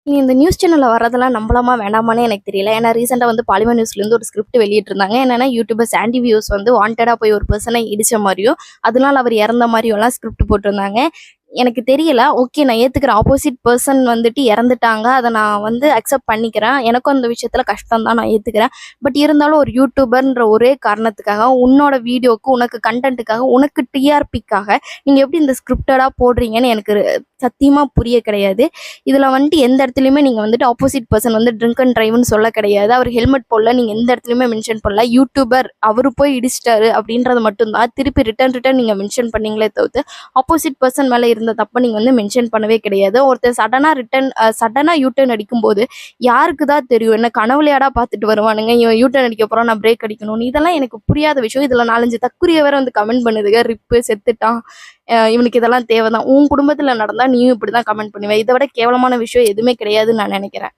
இந்த நியூஸ் சேனல்ல வரதெல்லாம் நம்பலாமா வேண்டாமான்னு எனக்கு தெரியல. ஏன்னா ரீசெண்டா வந்து பாலிமர் நியூஸ்லேருந்து ஒரு ஸ்கிரிப்ட் வெளியிட்டிருந்தாங்க. என்னன்னா யூடியூபர் சாண்டி வியூஸ் வந்து வாண்டடா போய் ஒரு பர்சனை இடிச்ச மாதிரியும், அதனால அவர் இறந்த மாதிரியும்லாம் ஸ்கிரிப்ட் போட்டிருந்தாங்க. எனக்கு தெரியல. ஓகே, நான் ஏத்துக்கிறேன். ஆப்போசிட் பர்சன் வந்துட்டு இறந்துட்டாங்க. அத நான் வந்து அக்செப்ட் பண்ணிக்கிறேன். எனக்கும் அந்த விஷயத்துல கஷ்டம் தான், நான் ஏத்துக்கிறேன். பட் இருந்தாலும் ஒரு யூடியூபர்ன்ற ஒரே காரணத்துக்காக, உன்னோட வீடியோக்கு, உனக்கு கன்டென்ட்டுக்காக, உனக்கு டிஆர்பிக்காக நீங்க எப்படி இந்த ஸ்கிரிப்டடா போடுறீங்கன்னு எனக்கு சத்தியமா புரிய கிடையாது. இதுல வந்துட்டு எந்த இடத்துலயுமே நீங்க வந்துட்டு ஆப்போசிட் பர்சன் வந்து ட்ரிங்க் அண்ட் டிரைவ்னு சொல்ல கிடையாது. அவர் ஹெல்மெட் போடல, நீங்க எந்த இடத்துலயுமே மென்ஷன் பண்ணல. யூடியூபர் அவரு போய் இடிச்சிட்டாரு அப்படின்றது மட்டும்தான் திருப்பி ரிட்டன் நீங்க மென்ஷன் பண்ணீங்களே தவிர்த்து ஆப்போசிட் பர்சன் மேல இருந்த தப்பை நீங்க வந்து மென்ஷன் பண்ணவே கிடையாது. ஒருத்தர் சடனா யூட்டர்ன் அடிக்கும்போது யாருக்கு தான் தெரியும்? என்ன கனவுலையாடா பார்த்துட்டு வருவானுங்க, இவன் யூட்டர்ன் அடிக்க போறான், நான் பிரேக் அடிக்கணும். இதெல்லாம் எனக்கு புரியாத விஷயம். இதுல 4-5 தக்குரிய வேற வந்து கமெண்ட் பண்ணுதுங்க, ரிப்பு செத்துட்டான், இவனுக்கு இதெல்லாம் தேவைதான். உன் குடும்பத்துல நடந்தா நீயும் இப்படிதான் கமெண்ட் பண்ணுவேன். இதை விட கேவலமான விஷயம் எதுவுமே கிடையாதுன்னு நான் நினைக்கிறேன்.